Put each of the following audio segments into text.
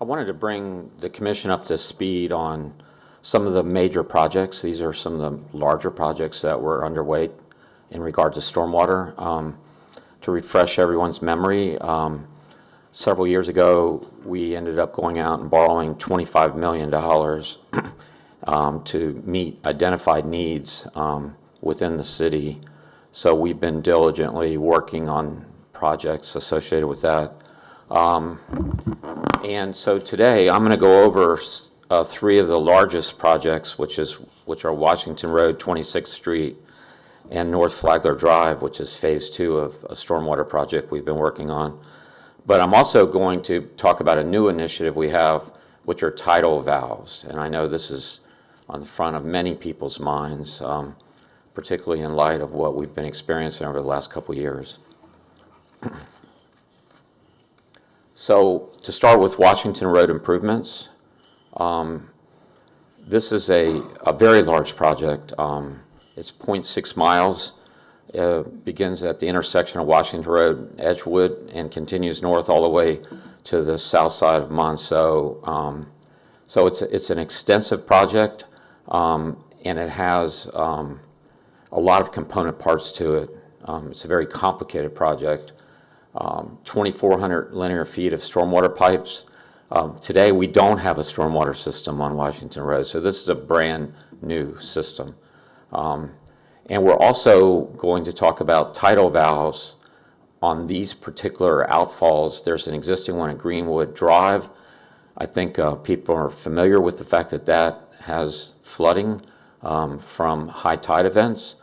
I wanted to bring the Commission up to speed on some of the major projects. These are some of the larger projects that were underway in regard to stormwater. To refresh everyone's memory, several years ago, we ended up going out and borrowing $25 million to meet identified needs within the city. So we've been diligently working on projects associated with that. And so today I'm going to go over three of the largest projects, which are Washington Road, 26th Street, and North Flagler Drive, which is phase 2 of a stormwater project we've been working on. But I'm also going to talk about a new initiative we have, which are tidal valves. And I know this is on the front of many people's minds, particularly in light of what we've been experiencing over the last couple of years. So to start with Washington Road improvements, this is a very large project. It's 0.6 miles. Begins at the intersection of Washington Road, Edgewood, and continues north all the way to the south side of Monceau. So it's an extensive project, and it has a lot of component parts to it. It's a very complicated project. 2,400 linear feet of stormwater pipes. Today we don't have a stormwater system on Washington Road, so this is a brand new system. And we're also going to talk about tidal valves on these particular outfalls. There's an existing one at Greenwood Drive. I think people are familiar with the fact that that has flooding from high tide events,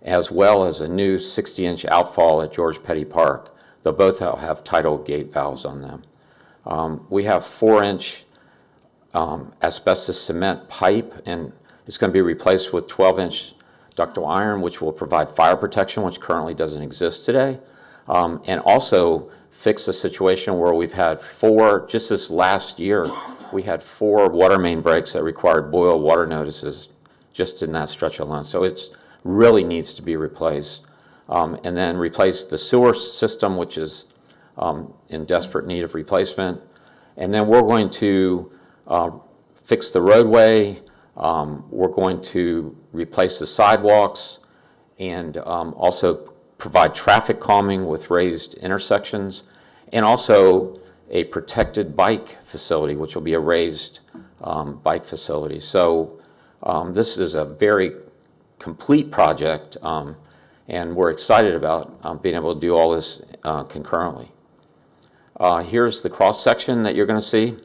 as well as a new 60-inch outfall at George Petty Park. They'll both have tidal gate valves on them. We have 4-inch asbestos cement pipe, and it's going to be replaced with 12-inch ductile iron, which will provide fire protection, which currently doesn't exist today, and also fix the situation where we've had just this last year, we had 4 water main breaks that required boil water notices just in that stretch alone. So it really needs to be replaced. And then replace the sewer system, which is in desperate need of replacement. And then we're going to fix the roadway. We're going to replace the sidewalks and also provide traffic calming with raised intersections, and also a protected bike facility, which will be a raised bike facility. So this is a very complete project, and we're excited about being able to do all this concurrently. Here's the cross section that you're going to see.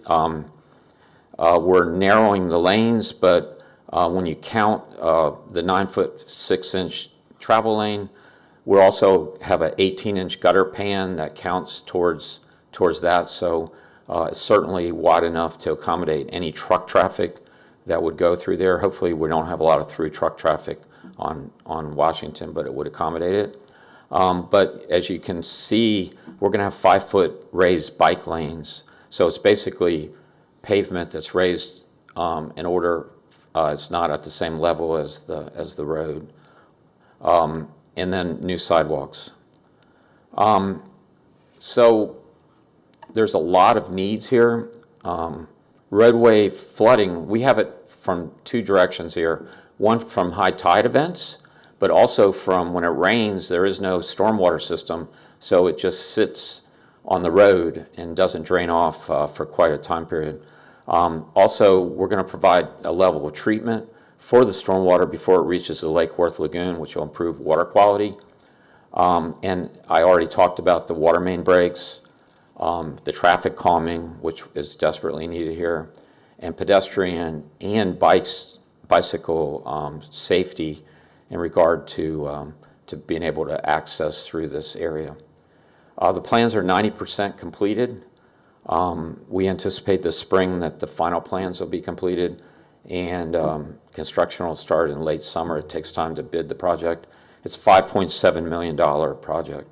We're narrowing the lanes, but when you count the 9-foot 6-inch travel lane, we also have an 18-inch gutter pan that counts towards that. So it's certainly wide enough to accommodate any truck traffic that would go through there. Hopefully we don't have a lot of through truck traffic on Washington, but it would accommodate it. But as you can see, we're going to have 5-foot raised bike lanes. So it's basically pavement that's raised in order, it's not at the same level as the road. And then new sidewalks. So there's a lot of needs here. Roadway flooding, we have it from 2 directions here. One from high tide events, but also from when it rains, there is no stormwater system, so it just sits on the road and doesn't drain off for quite a time period. Also, we're going to provide a level of treatment for the stormwater before it reaches the Lake Worth Lagoon, which will improve water quality. And I already talked about the water main breaks, the traffic calming, which is desperately needed here, and pedestrian and bicycle safety in regard to being able to access through this area. The plans are 90% completed. We anticipate this spring that the final plans will be completed, and construction will start in late summer. It takes time to bid the project. It's a $5.7 million project.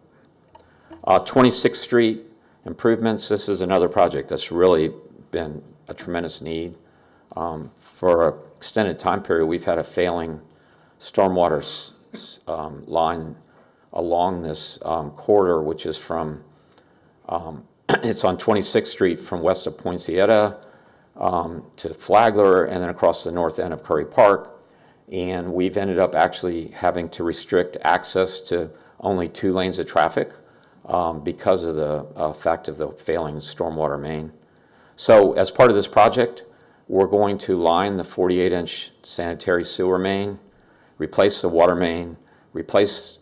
26th Street improvements, this is another project that's really been a tremendous need. For an extended time period, we've had a failing stormwater line along this corridor, which is from It's on 26th Street from west of Poinciana to Flagler, and then across the north end of Curry Park. And we've ended up actually having to restrict access to only 2 lanes of traffic because of the fact of the failing stormwater main. So as part of this project, we're going to line the 48-inch sanitary sewer main, replace the water main, replace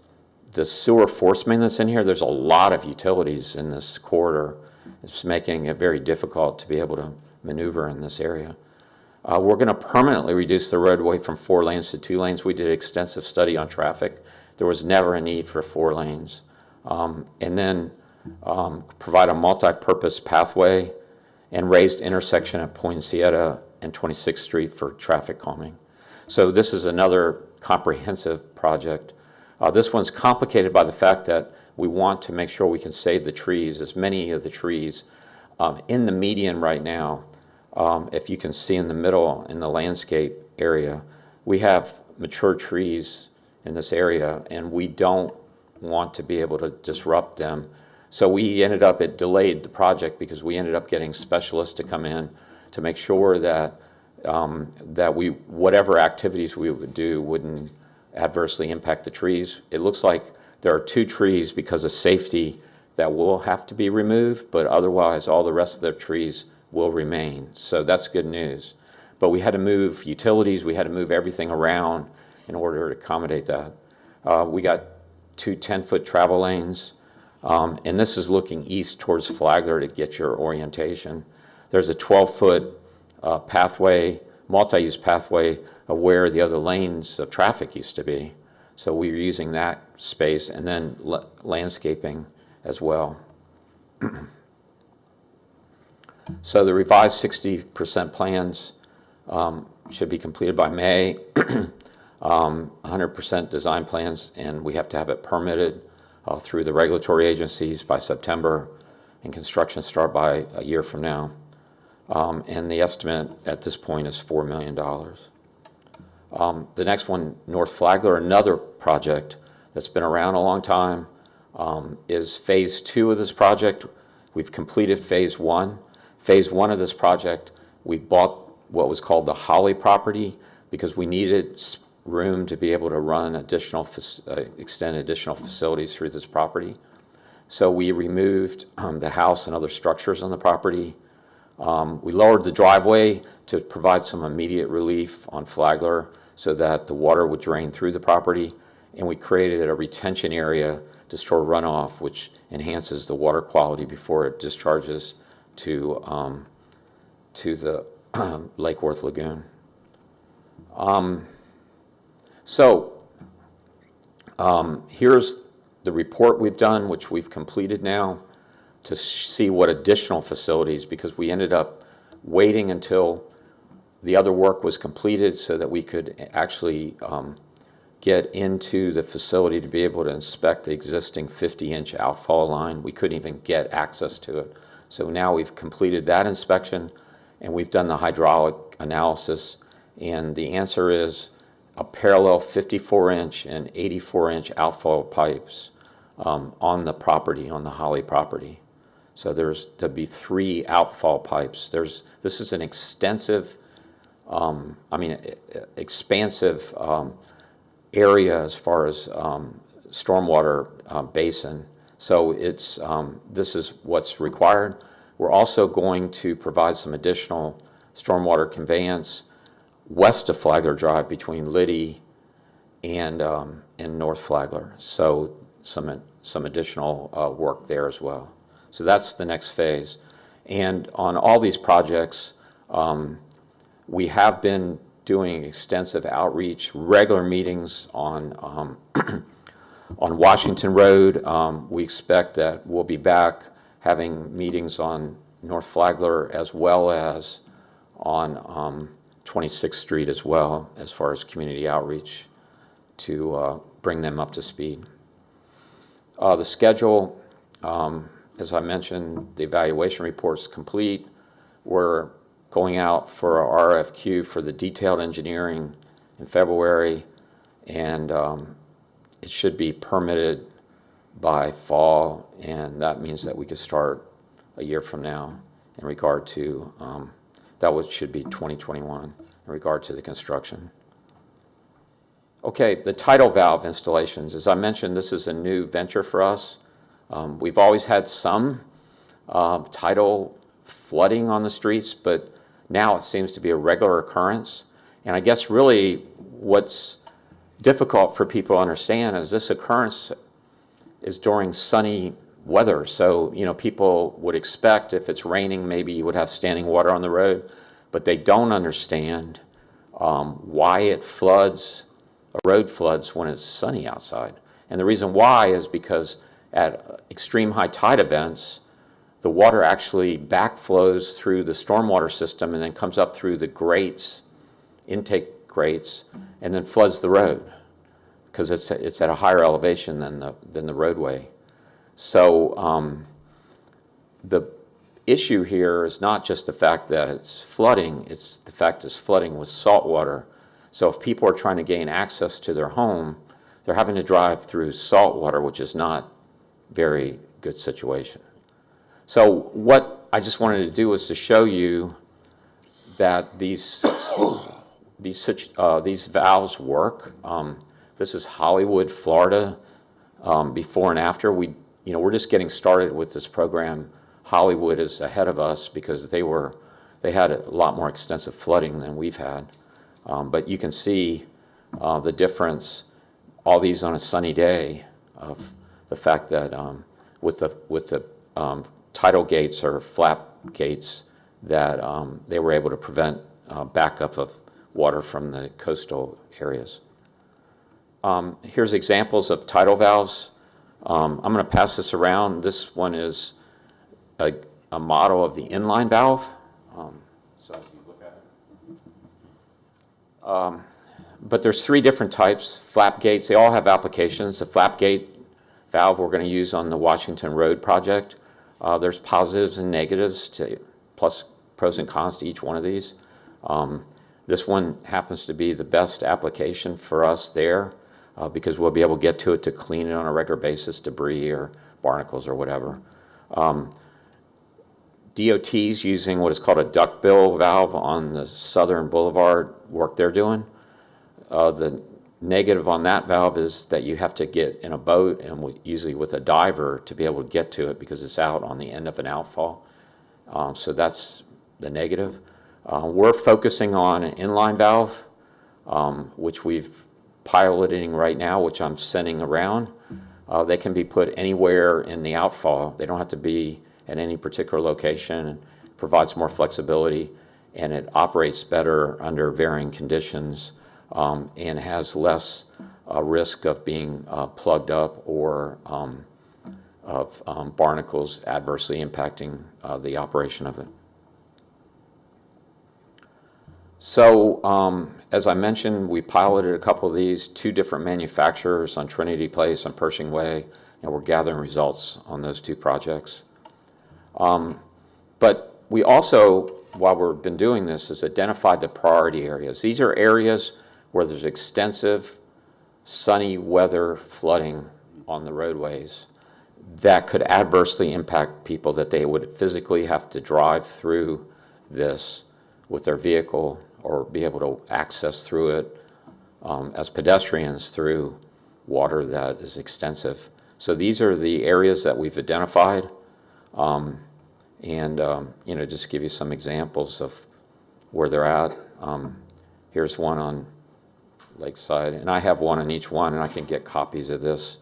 the sewer force main that's in here. There's a lot of utilities in this corridor. It's making it very difficult to be able to maneuver in this area. We're going to permanently reduce the roadway from 4 lanes to 2 lanes. We did an extensive study on traffic. There was never a need for 4 lanes. And then provide a multi-purpose pathway and raised intersection at Poinciana and 26th Street for traffic calming. So this is another comprehensive project. This one's complicated by the fact that we want to make sure we can save the trees, as many of the trees in the median right now. If you can see in the middle, in the landscape area, we have mature trees in this area, and we don't want to be able to disrupt them. So we ended up, it delayed the project because we ended up getting specialists to come in to make sure that whatever activities we would do wouldn't adversely impact the trees. It looks like there are 2 trees because of safety that will have to be removed, but otherwise all the rest of the trees will remain. So that's good news. But we had to move utilities, we had to move everything around in order to accommodate that. We got 2 10-foot travel lanes, and this is looking east towards Flagler to get your orientation. There's a 12-foot pathway, multi-use pathway of where the other lanes of traffic used to be. So we were using that space, and then landscaping as well. So the revised 60% plans should be completed by May. 100% design plans, and we have to have it permitted through the regulatory agencies by September, and construction start by a year from now. And the estimate at this point is $4 million. The next one, North Flagler, another project that's been around a long time, is phase 2 of this project. We've completed phase 1. Phase 1 of this project, we bought what was called the Holly property because we needed room to be able to run extend additional facilities through this property. So we removed the house and other structures on the property. We lowered the driveway to provide some immediate relief on Flagler so that the water would drain through the property, and we created a retention area to store runoff, which enhances the water quality before it discharges to the Lake Worth Lagoon. Here's the report we've done, which we've completed now, to see what additional facilities, because we ended up waiting until the other work was completed so that we could actually get into the facility to be able to inspect the existing 50-inch outfall line. We couldn't even get access to it. So now we've completed that inspection, and we've done the hydraulic analysis, and the answer is a parallel 54-inch and 84-inch outfall pipes on the property, on the Holly property. So there'll be 3 outfall pipes. This is an extensive, expansive area as far as stormwater basin. So this is what's required. We're also going to provide some additional stormwater conveyance west of Flagler Drive between Liddy and North Flagler. So some additional work there as well. So that's the next phase. And on all these projects, we have been doing extensive outreach, regular meetings on on Washington Road. We expect that we'll be back having meetings on North Flagler as well as on 26th Street as well, as far as community outreach to bring them up to speed. The schedule, as I mentioned, the evaluation report's complete. We're going out for our RFQ for the detailed engineering in February, and it should be permitted by fall, and that means that we could start a year from now in regard to, should be 2021 in regard to the construction. Okay, the tidal valve installations. As I mentioned, this is a new venture for us. We've always had some tidal flooding on the streets, but now it seems to be a regular occurrence. And I guess really what's difficult for people to understand is this occurrence is during sunny weather. So, people would expect if it's raining, maybe you would have standing water on the road, but they don't understand why it floods, a road floods when it's sunny outside. And the reason why is because at extreme high tide events, the water actually backflows through the stormwater system and then comes up through the grates, intake grates, and then floods the road because it's at a higher elevation than the roadway. So the issue here is not just the fact that it's flooding, it's the fact it's flooding with salt water. So if people are trying to gain access to their home, they're having to drive through salt water, which is not a very good situation. So what I just wanted to do was to show you that these valves work. This is Hollywood, Florida, before and after. We're just getting started with this program. Hollywood is ahead of us because they had a lot more extensive flooding than we've had. But you can see the difference, all these on a sunny day, of the fact that with the tidal gates or flap gates that they were able to prevent backup of water from the coastal areas. Here's examples of tidal valves. I'm going to pass this around. This one is a model of the inline valve. So if you look at it. But there's three different types. Flap gates, they all have applications. The flap gate valve we're going to use on the Washington Road project. There's positives and negatives, plus pros and cons to each one of these. This one happens to be the best application for us there because we'll be able to get to it to clean it on a regular basis, debris or barnacles or whatever. DOT's using what is called a duckbill valve on the Southern Boulevard work they're doing. The negative on that valve is that you have to get in a boat and usually with a diver to be able to get to it because it's out on the end of an outfall. So that's the negative. We're focusing on an inline valve, which we've piloting right now, which I'm sending around. They can be put anywhere in the outfall. They don't have to be at any particular location. It provides more flexibility, and it operates better under varying conditions and has less risk of being plugged up or of barnacles adversely impacting the operation of it. So as I mentioned, we piloted a couple of these, 2 different manufacturers on Trinity Place and Pershing Way, and we're gathering results on those 2 projects. But we also, while we've been doing this, has identified the priority areas. These are areas where there's extensive sunny weather flooding on the roadways that could adversely impact people, that they would physically have to drive through this with their vehicle or be able to access through it as pedestrians through water that is extensive. So these are the areas that we've identified, just give you some examples of where they're at. Here's one on Lakeside, and I have one on each one, and I can get copies of this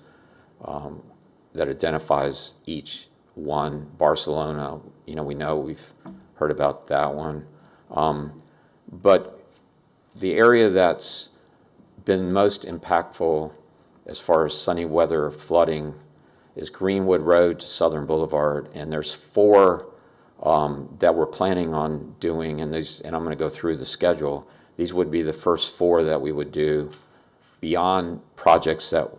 that identifies each one. Barcelona, we know, we've heard about that one. But the area that's been most impactful as far as sunny weather flooding is Greenwood Road to Southern Boulevard, and there's 4 that we're planning on doing, and I'm going to go through the schedule. These would be the first 4 that we would do beyond projects that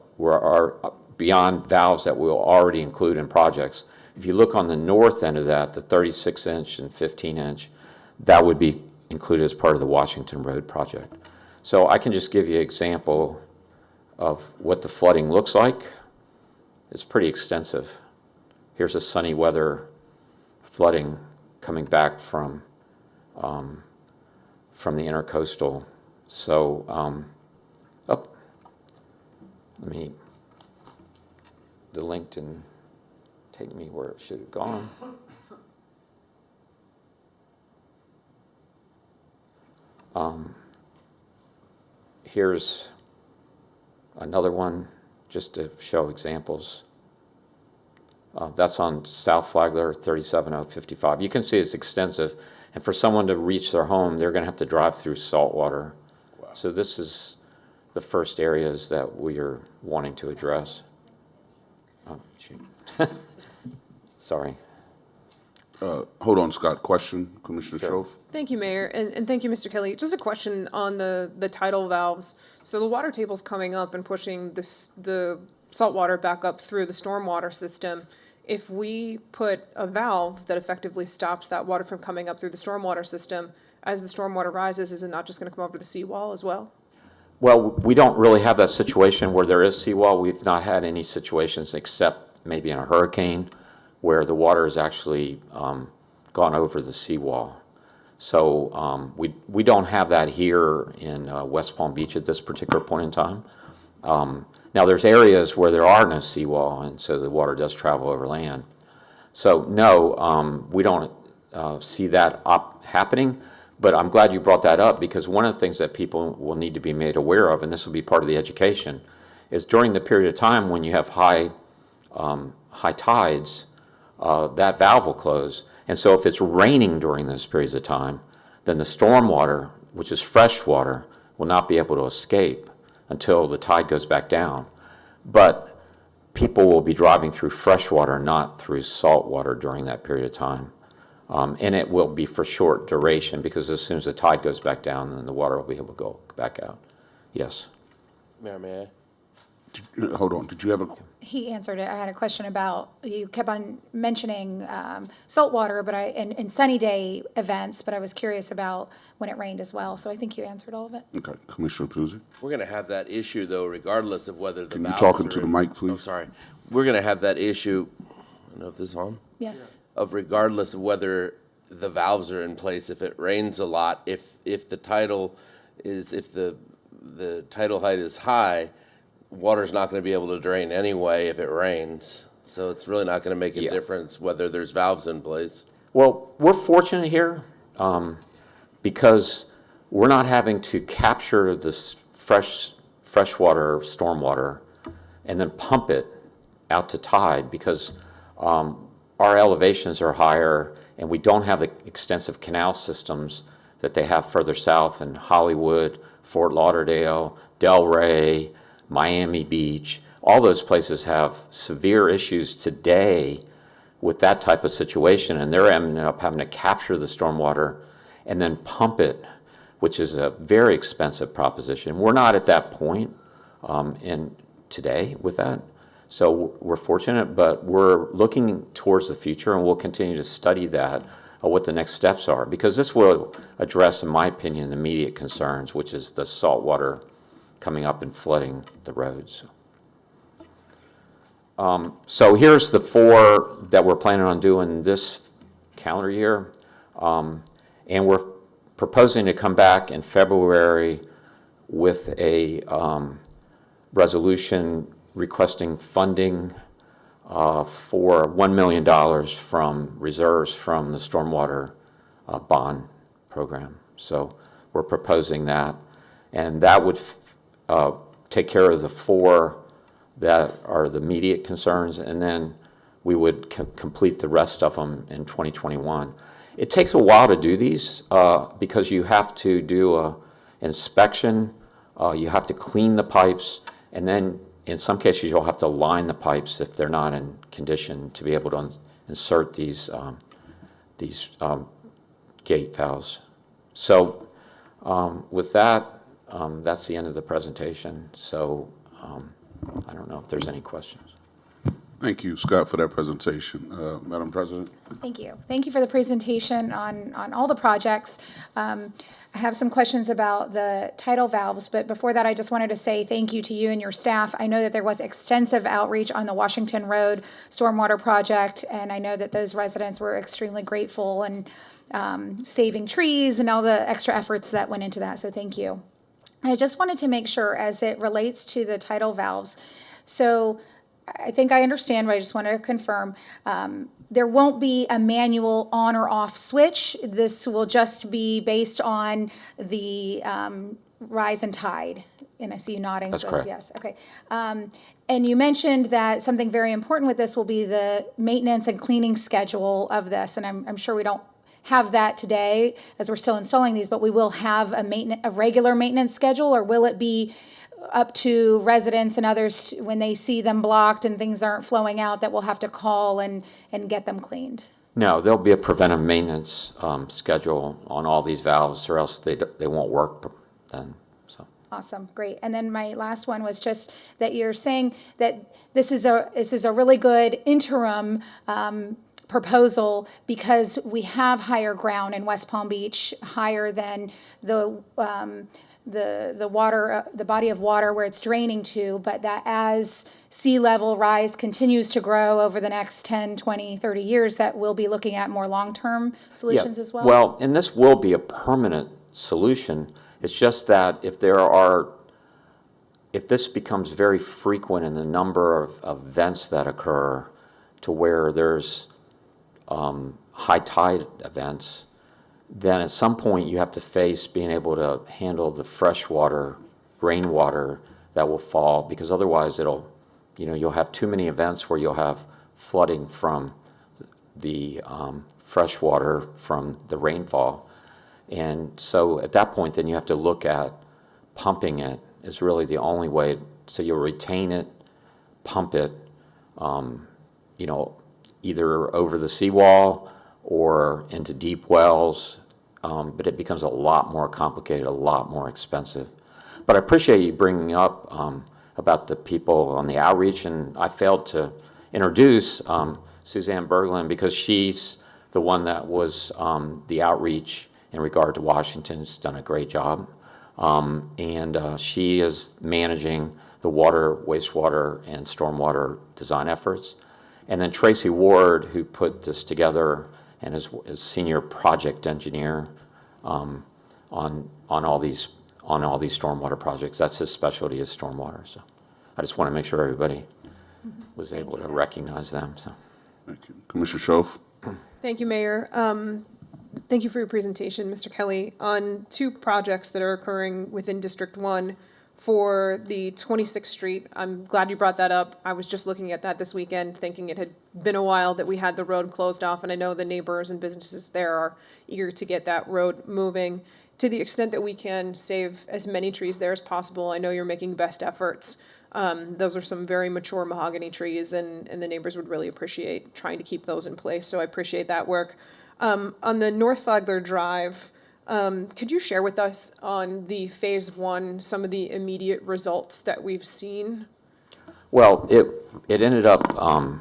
beyond valves that we'll already include in projects. If you look on the north end of that, the 36-inch and 15-inch, that would be included as part of the Washington Road project. So I can just give you an example of what the flooding looks like. It's pretty extensive. Here's a sunny weather flooding coming back from the intercoastal. So, the link didn't take me where it should have gone. Here's another one just to show examples. That's on South Flagler 37055. You can see it's extensive, and for someone to reach their home, they're going to have to drive through saltwater. Wow. So this is the first areas that we are wanting to address. Oh, shoot. Sorry. Hold on, Scott. Question, Commissioner Sure. Shove? Thank you, Mayor, and thank you, Mr. Kelly. Just a question on the tidal valves. So the water table's coming up and pushing the saltwater back up through the stormwater system. If we put a valve that effectively stops that water from coming up through the stormwater system, as the stormwater rises, is it not just going to come over the seawall as well? Well, we don't really have that situation where there is seawall. We've not had any situations except maybe in a hurricane where the water has actually gone over the seawall. So we don't have that here in West Palm Beach at this particular point in time. Now, there's areas where there are no seawall, and so the water does travel over land. So, no, we don't see that happening, but I'm glad you brought that up, because one of the things that people will need to be made aware of, and this will be part of the education, is during the period of time when you have high tides, that valve will close. And so if it's raining during those periods of time, then the stormwater, which is fresh water, will not be able to escape until the tide goes back down. But people will be driving through fresh water, not through salt water during that period of time. And it will be for short duration, because as soon as the tide goes back down, then the water will be able to go back out. Yes. Mayor, may I? Hold on. Did you have a? He answered it. I had a question about, you kept on mentioning saltwater, but and sunny day events, but I was curious about when it rained as well. So I think you answered all of it. Okay, Commissioner Puzzi. We're going to have that issue, though, regardless of whether the Can you valves talk are into the in- mic, please? Oh, sorry. We're going to have that issue, I don't know if this is on, Yes. of regardless of whether the valves are in place, if it rains a lot, if the tidal is, if the tidal height is high, water's not going to be able to drain anyway if it rains. So it's really not going to make a difference whether there's valves in place. Well, we're fortunate here because we're not having to capture this freshwater, stormwater, and then pump it out to tide, because our elevations are higher and we don't have the extensive canal systems that they have further south in Hollywood, Fort Lauderdale, Delray, Miami Beach. All those places have severe issues today with that type of situation, and they're ending up having to capture the stormwater and then pump it, which is a very expensive proposition. We're not at that point today with that. So we're fortunate, but we're looking towards the future, and we'll continue to study that, what the next steps are, because this will address, in my opinion, the immediate concerns, which is the saltwater coming up and flooding the roads. So here's the 4 that we're planning on doing this calendar year. And we're proposing to come back in February with a resolution requesting funding for $1 million from reserves from the Stormwater bond program. So we're proposing that, and that would take care of the 4 that are the immediate concerns, and then we would complete the rest of them in 2021. It takes a while to do these because you have to do an inspection, you have to clean the pipes, and then in some cases you'll have to line the pipes if they're not in condition to be able to insert these gate valves. So with that, that's the end of the presentation. So I don't know if there's any questions. Thank you, Scott, for that presentation. Madam President? Thank you. Thank you for the presentation on all the projects. I have some questions about the tidal valves, but before that, I just wanted to say thank you to you and your staff. I know that there was extensive outreach on the Washington Road Stormwater project, and I know that those residents were extremely grateful and saving trees and all the extra efforts that went into that, so thank you. I just wanted to make sure as it relates to the tidal valves, so I think I understand, but I just wanted to confirm, there won't be a manual on or off switch. This will just be based on the rise and tide. And I see you nodding. That's so correct. Yes, okay. And you mentioned that something very important with this will be the maintenance and cleaning schedule of this. And I'm sure we don't have that today as we're still installing these, but we will have a regular maintenance schedule, or will it be up to residents and others when they see them blocked and things aren't flowing out that we'll have to call and get them cleaned? No, there'll be a preventive maintenance schedule on all these valves, or else they won't work then. So. Awesome, great. And then my last one was just that you're saying that this is a really good interim proposal because we have higher ground in West Palm Beach, higher than the water, the body of water where it's draining to, but that as sea level rise continues to grow over the next 10, 20, 30 years, that we'll be looking at more long-term solutions as well? Well, and this will be a permanent solution. It's just that if this becomes very frequent in the number of events that occur to where there's high tide events, then at some point you have to face being able to handle the freshwater, rainwater that will fall, because otherwise you'll have too many events where you'll have flooding from the freshwater from the rainfall. And so at that point, then you have to look at pumping it is really the only way. So you'll retain it, pump it, either over the seawall or into deep wells, but it becomes a lot more complicated, a lot more expensive. But I appreciate you bringing up about the people on the outreach, and I failed to introduce Suzanne Berglund because she's the one that was the outreach in regard to Washington. Has done a great job, and she is managing the water, wastewater, and stormwater design efforts. And then Tracy Ward, who put this together and is senior project engineer on all these stormwater projects. That's his specialty, is stormwater. So I just want to make sure everybody was able to recognize them. So Thank you. Commissioner Schoaf? Thank you, Mayor. Thank you for your presentation, Mr. Kelly. On two projects that are occurring within District 1 for the 26th Street, I'm glad you brought that up. I was just looking at that this weekend, thinking it had been a while that we had the road closed off, and I know the neighbors and businesses there are eager to get that road moving. To the extent that we can save as many trees there as possible, I know you're making best efforts. Those are some very mature mahogany trees, and the neighbors would really appreciate trying to keep those in place, so I appreciate that work. On the North Flagler Drive, could you share with us on the Phase 1 some of the immediate results that we've seen? well, it ended up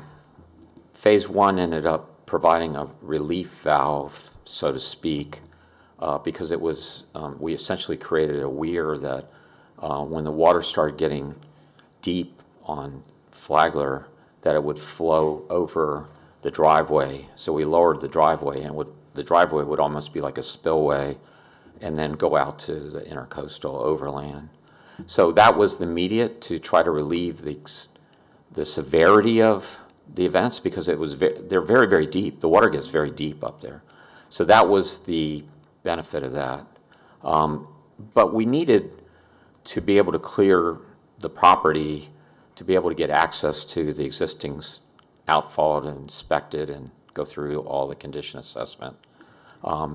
Phase 1 ended up providing a relief valve, so to speak, because it was we essentially created a weir that when the water started getting deep on Flagler, that it would flow over the driveway. So we lowered the driveway, and the driveway would almost be like a spillway and then go out to the intercoastal overland. So that was the immediate to try to relieve the severity of the events, because they're very, very deep. The water gets very deep up there. So that was the benefit of that. But we needed to be able to clear the property to be able to get access to the existing outfall and inspect it and go through all the condition assessment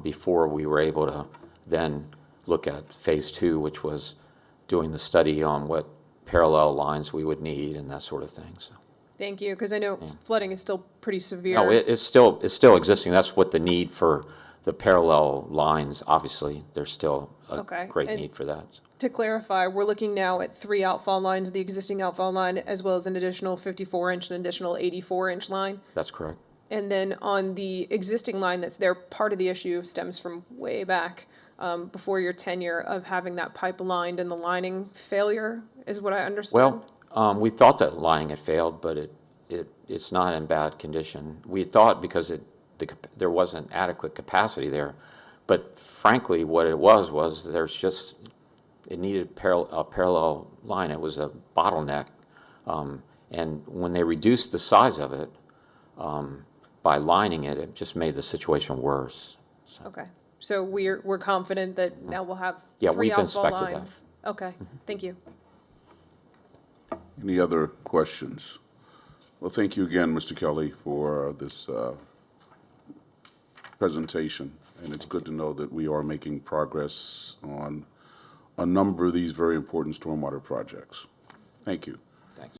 before we were able to then look at Phase 2, which was doing the study on what parallel lines we would need and that sort of thing. So. Thank you, because I know flooding is still pretty severe. No, it's still existing. That's what the need for the parallel lines, obviously, there's still a Okay, great and- need for that. To clarify, we're looking now at 3 outfall lines, the existing outfall line, as well as an additional 54-inch and additional 84-inch line. That's correct. And then on the existing line that's there, part of the issue stems from way back, before your tenure of having that pipe lined and the lining failure, is what I understood. Well, we thought that lining had failed, but it's not in bad condition. We thought because there wasn't adequate capacity there, but frankly, what it was it needed a parallel line. It was a bottleneck, and when they reduced the size of it by lining it, it just made the situation worse. Okay, so we're confident that now we'll have Yeah, 3 we've outfall inspected that. lines. Okay, thank you. Any other questions? Well, thank you again, Mr. Kelly, for this presentation. And it's good to know that we are making progress on a number of these very important stormwater projects. Thank you.